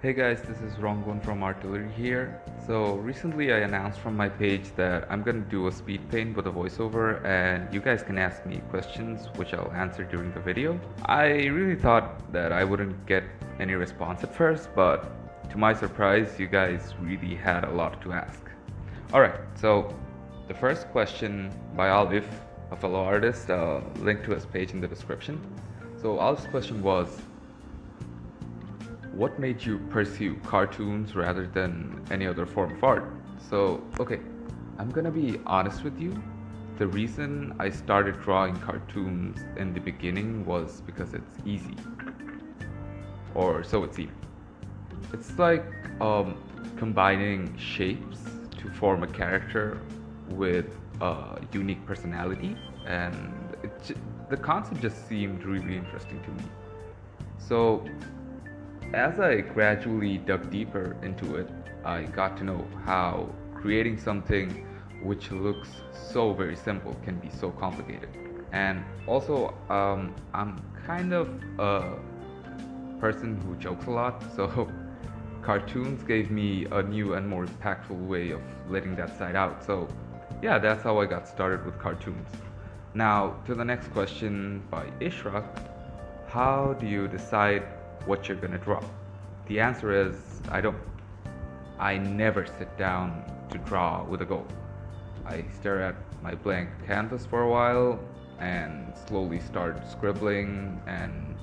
Hey guys, this is Rongon from Artillery here. So recently I announced from my page that I'm gonna do a speed paint with a voiceover and you guys can ask me questions which I'll answer during the video. I really thought that I wouldn't get any response at first, but to my surprise, you guys really had a lot to ask. Alright, so the first question by Alif, a fellow artist, link to his page in the description. So Alif's question was, what made you pursue cartoons rather than any other form of art? So, okay, I'm gonna be honest with you. The reason I started drawing cartoons in the beginning was because it's easy, or so it seemed. It's like combining shapes to form a character with a unique personality, and the concept just seemed really interesting to me. So, as I gradually dug deeper into it, I got to know how creating something which looks so very simple can be so complicated. And also, I'm kind of a person who jokes a lot, so cartoons gave me a new and more impactful way of letting that side out. So, yeah, that's how I got started with cartoons. Now, to the next question by Ishraq, how do you decide what you're gonna draw? The answer is I don't. I never sit down to draw with a goal. I stare at my blank canvas for a while and slowly start scribbling, and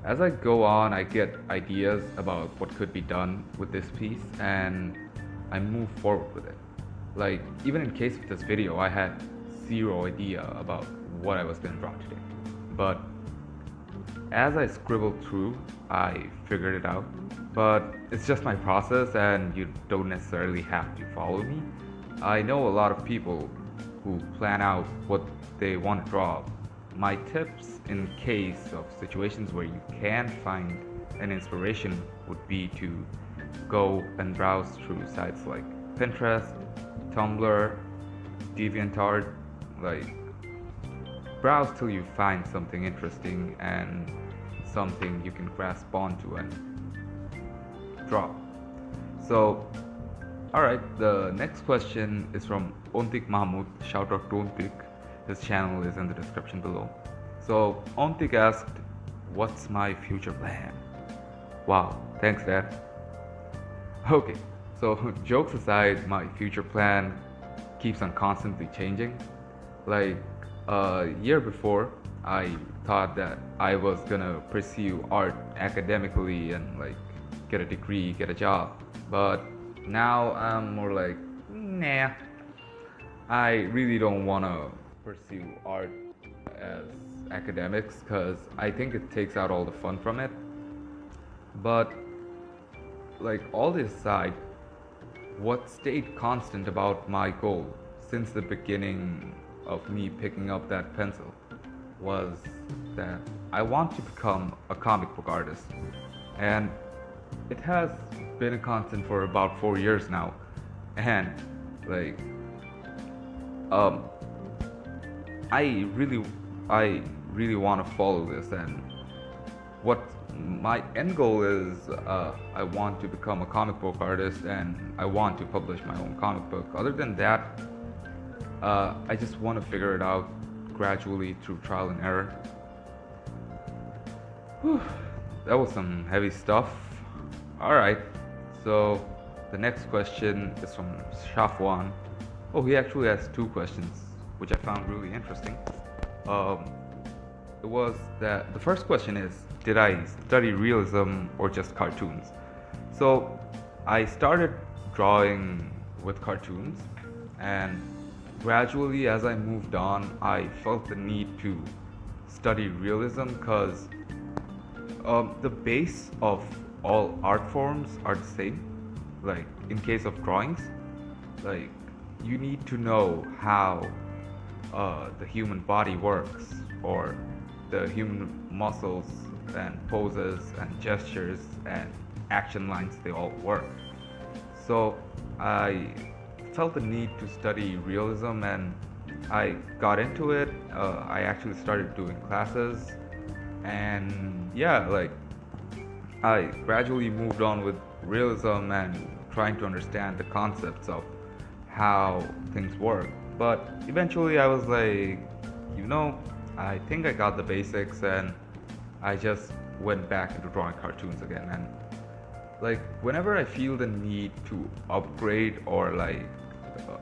as I go on, I get ideas about what could be done with this piece and I move forward with it. Like, even in case of this video, I had zero idea about what I was gonna draw today. But as I scribbled through, I figured it out. But it's just my process, and you don't necessarily have to follow me. I know a lot of people who plan out what they want to draw. My tips in case of situations where you can't find an inspiration would be to go and browse through sites like Pinterest, Tumblr, DeviantArt, like browse till you find something interesting and something you can grasp onto and draw. So, alright, the next question is from Ontik Mahmood. Shout out to Ontik. His channel is in the description below. So, Ontik asked, what's my future plan? Wow, thanks, Dad. Okay, so jokes aside, my future plan keeps on constantly changing. Like, a year before, I thought that I was gonna pursue art academically and like get a degree, get a job. But now I'm more like, nah, I really don't wanna pursue art as academics because I think it takes out all the fun from it. But like all this aside, what stayed constant about my goal since the beginning of me picking up that pencil was that I want to become a comic book artist. And it has been a constant for about 4 years now. And like um I really I really want to follow this, and what my end goal is, I want to become a comic book artist and I want to publish my own comic book. Other than that, I just want to figure it out gradually through trial and error. Whew, that was some heavy stuff. Alright, so the next question is from Shafwan. Oh, he actually has two questions, which I found really interesting. It was that the first question is, did I study realism or just cartoons? So I started drawing with cartoons, and gradually as I moved on, I felt the need to study realism because the base of all art forms are the same. Like in case of drawings, like you need to know how the human body works, or the human muscles and poses and gestures and action lines, they all work. So I felt the need to study realism and I got into it. I actually started doing classes, and yeah, like I gradually moved on with realism and trying to understand the concepts of how things work. But eventually I was like, you know, I think I got the basics, and I just went back into drawing cartoons again. And like whenever I feel the need to upgrade or like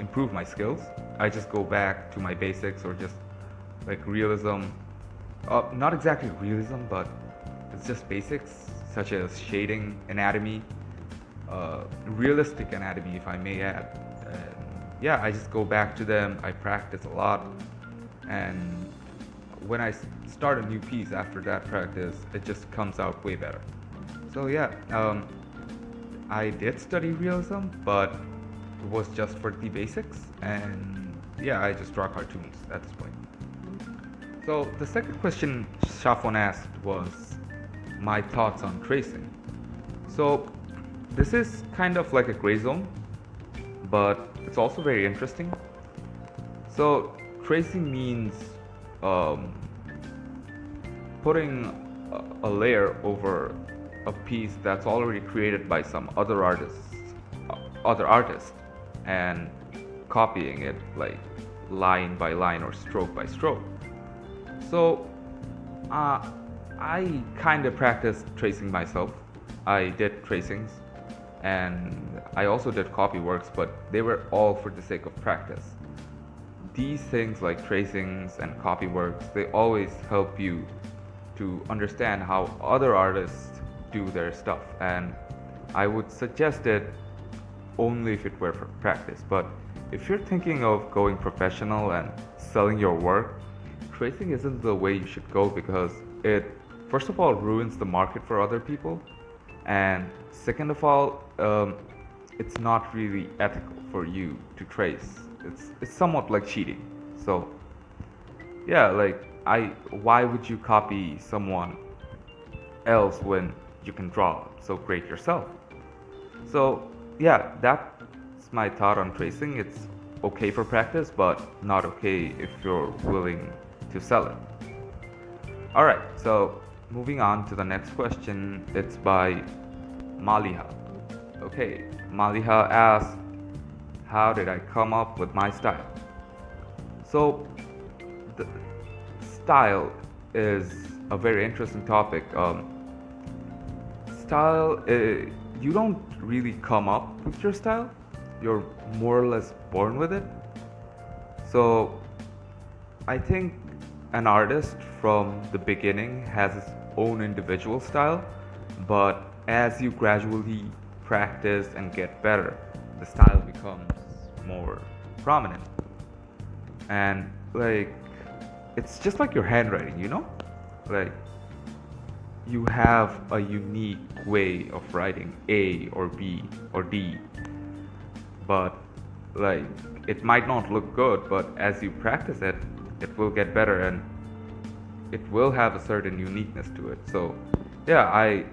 improve my skills, I just go back to my basics or just like realism. Not exactly realism, but it's just basics such as shading, anatomy, realistic anatomy, if I may add. And yeah, I just go back to them. I practice a lot, and when I start a new piece after that practice, it just comes out way better. So yeah, I did study realism, but it was just for the basics, and yeah, I just draw cartoons at this point. So the second question Shafwan asked was my thoughts on tracing. So this is kind of like a gray zone, but it's also very interesting. So tracing means um, putting a layer over a piece that's already created by some other artist, and copying it like line by line or stroke by stroke. So I kind of practiced tracing myself. I did tracings, and I also did copy works, but they were all for the sake of practice. These things like tracings and copy works, they always help you to understand how other artists do their stuff, and I would suggest it only if it were for practice. But if you're thinking of going professional and selling your work, tracing isn't the way you should go, because it first of all ruins the market for other people, and second of all, it's not really ethical for you to trace. It's somewhat like cheating. So yeah, like I why would you copy someone else when you can draw so great yourself? So yeah, that's my thought on tracing. It's okay for practice, but not okay if you're willing to sell it. All right, so moving on to the next question. It's by Maliha. Okay, Maliha asked, how did I come up with my style? So the style is a very interesting topic. Style, you don't really come up with your style, you're more or less born with it. So I think an artist from the beginning has his own individual style, but as you gradually practice and get better, the style becomes more prominent. And like, it's just like your handwriting, you know? Like, you have a unique way of writing A or B or D, but like, it might not look good, but as you practice it, it will get better, and it will have a certain uniqueness to it. So yeah, I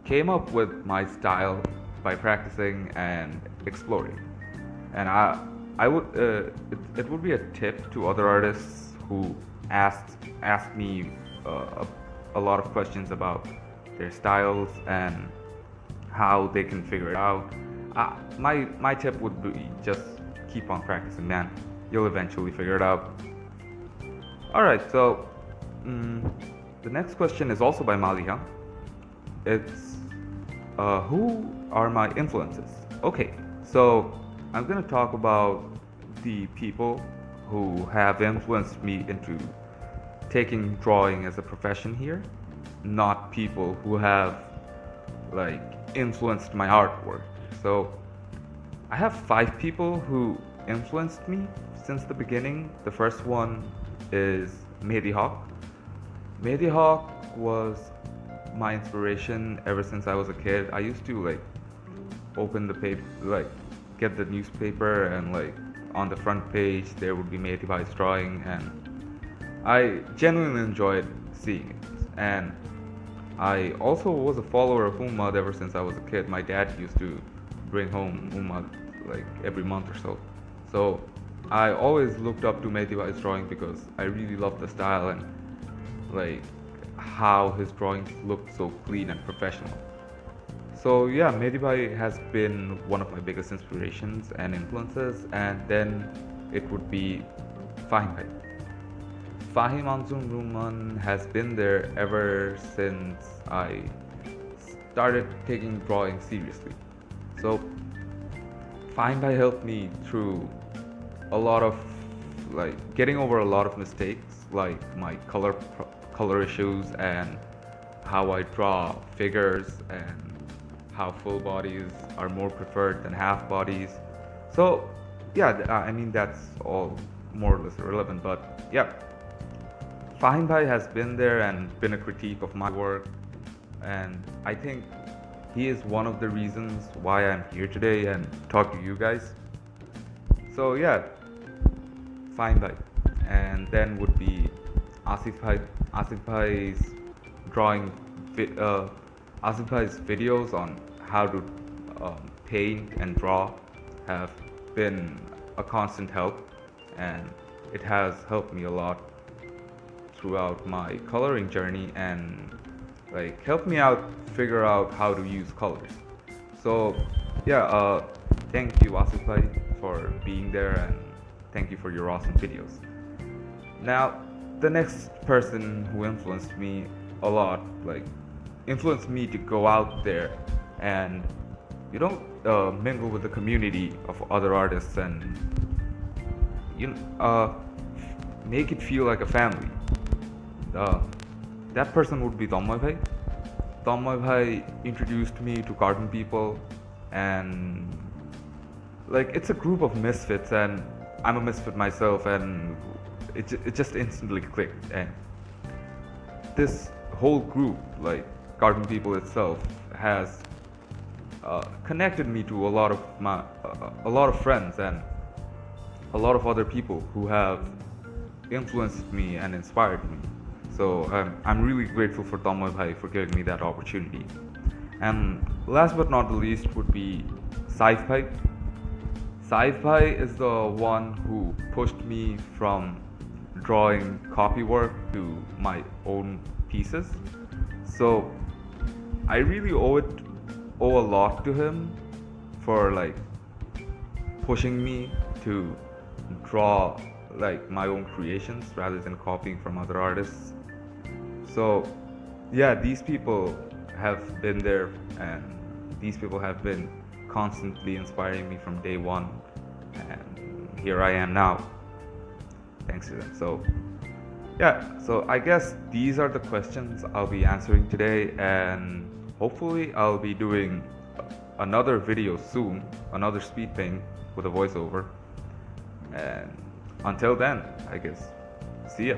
came up with my style by practicing and exploring. And I would it would be a tip to other artists who asked me a lot of questions about their styles and how they can figure it out. My tip would be just keep on practicing, man. You'll eventually figure it out. All right, so the next question is also by Maliha. It's who are my influences? Okay, so I'm gonna talk about the people who have influenced me into taking drawing as a profession here, not people who have like influenced my artwork. So I have 5 people who influenced me since the beginning. The first one is Mehdi Hawk. Mehdi Hawk was my inspiration ever since I was a kid. I used to like open the paper, like get the newspaper, and like on the front page there would be Mehdi Bhai's drawing, and I genuinely enjoyed seeing it. And I also was a follower of Ummad ever since I was a kid. My dad used to bring home Ummad like every month or so. So I always looked up to Mehdi Bhai's drawing because I really loved the style and like how his drawings looked so clean and professional. So yeah, Medibhai has been one of my biggest inspirations and influences, and then it would be Fahim Bhai. Fahim Anzum Ruman has been there ever since I started taking drawing seriously. So Fahim Bhai helped me through a lot of getting over a lot of mistakes, like my color issues and how I draw figures and how full bodies are more preferred than half bodies. So yeah, I mean that's all more or less irrelevant, but yeah, Fahim Bhai has been there and been a critique of my work, and I think he is one of the reasons why I'm here today and talk to you guys. So yeah, Fahim Bhai, and then would be Asif Bhai. Asif Bhai's drawing, Asif Bhai's videos on how to paint and draw have been a constant help, and it has helped me a lot throughout my coloring journey and helped me out figure out how to use colors. So yeah, thank you Asif Bhai for being there, and thank you for your awesome videos. Now, the next person who influenced me a lot, influenced me to go out there and mingle with the community of other artists and you know, make it feel like a family. That person would be Tanmoy Bhai. Tanmoy Bhai introduced me to cartoon people, and it's a group of misfits, and I'm a misfit myself, and it just instantly clicked. And this whole group, cartoon people itself, has connected me to a lot of friends and a lot of other people who have influenced me and inspired me. So I'm really grateful for Tanmoy Bhai for giving me that opportunity. And last but not the least would be Saif Bhai. Saif Bhai is the one who pushed me from drawing copy work to my own pieces. So I really owe a lot to him for pushing me to draw my own creations rather than copying from other artists. So yeah, these people have been there, and these people have been constantly inspiring me from day one, and here I am now thanks to them. So yeah, so I guess these are the questions I'll be answering today, and hopefully I'll be doing another video soon, another speed paint with a voiceover. And until then, I guess, see ya.